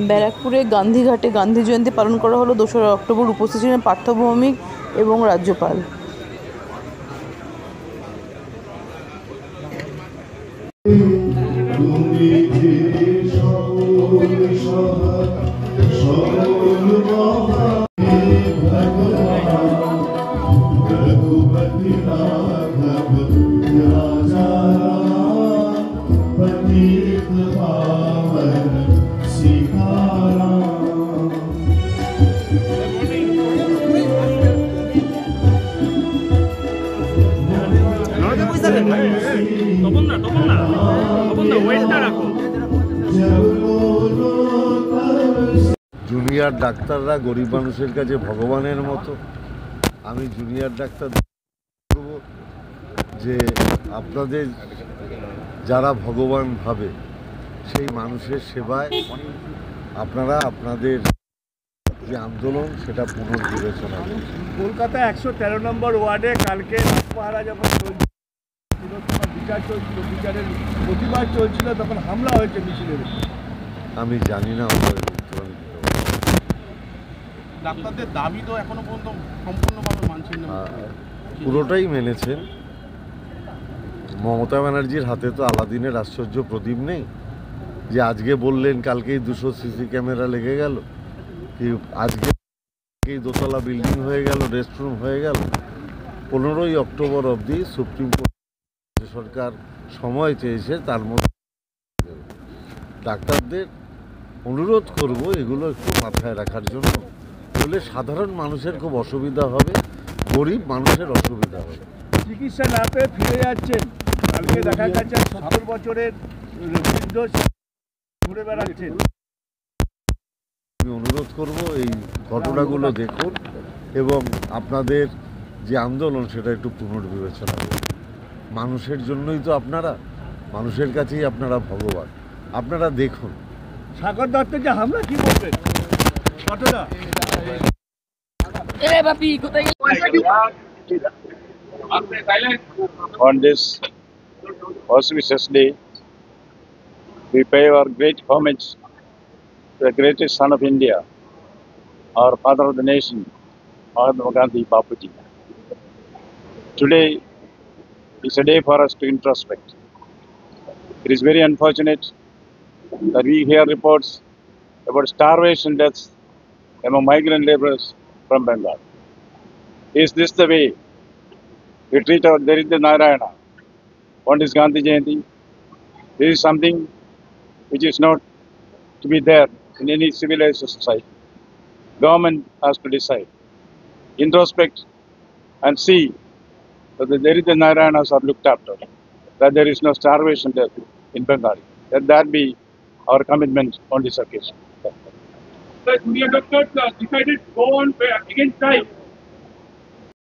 ব্যারাকপুরে গান্ধীঘাটে গান্ধী জয়ন্তী পালন করা হলো 2রা অক্টোবর। উপস্থিত ছিলেন পার্থ ভৌমিক এবং রাজ্যপাল। জুনিয়র ডাক্তাররা গরিব মানুষের কাছে ভগবানের মতো। আমি জুনিয়র ডাক্তার বলব যে আপনাদের যারা ভগবান ভাবে সেই মানুষের সেবায় আপনারা আপনাদের যে আন্দোলন সেটা পুনর্বিবেচনা করুন। কলকাতা 113 নম্বর ওয়ার্ডে কালকে রাতপাহারা যখন বিচার চলছিল, বিচারের প্রতিবাদ চলছিল, তখন হামলা হয়েছে মিছিলের। আমি জানি না ওদের উত্তর। ডাক্তারদের দাবি তো এখনো পর্যন্ত সম্পূর্ণভাবে মানছেন না। পুরোটাই মেনেছেন। মমতা ব্যানার্জির হাতে তো আলাদিনের আশ্চর্য প্রদীপ নেই যে আজকে বললেন কালকেই 200 সিসি ক্যামেরা লেগে গেল, কি আজকে দোতলা বিল্ডিং হয়ে গেল, রেস্টরুম হয়ে গেল। 15ই অক্টোবর অবধি সুপ্রিম কোর্ট সরকার সময় চেয়েছে, তার মধ্যে ডাক্তারদের অনুরোধ করব এগুলো একটু মাথায় রাখার জন্য। বলে সাধারণ মানুষের খুব অসুবিধা হবে, গরিব মানুষের অসুবিধা হবে। চিকিৎসা না পেয়ে ফিরে যাচ্ছেন। কালকে দেখা যাচ্ছে 70 বছরের বৃদ্ধ ঘুরে বেড়াচ্ছেন। আমি অনুরোধ করব এই ঘটনাগুলো দেখুন এবং আপনাদের যে আন্দোলন সেটা একটু পুনর্বিবেচনা করুন। মানুষের জন্যই তো আপনারা, মানুষের কাছেই আপনারা ভগবান। আপনারা দেখুন সাগর দত্তের যে হামলা, কি বলবেন? কতটা On this auspicious day, we pay our great homage to the greatest son of India, our father of the nation, Mahatma Gandhi Bapuji. Today is a day for us to introspect. It is very unfortunate that we hear reports about starvation deaths among migrant laborers from Bengal. Is this the way we treat our Daridra Narayana on this Gandhi Jayanti? This is something which is not to be there in any civilized society. Government has to decide, introspect and see that the Daridra Narayanas are looked after, that there is no starvation death in Bengal. Let that be our commitment on this occasion. The junior doctors decided to go on against strike.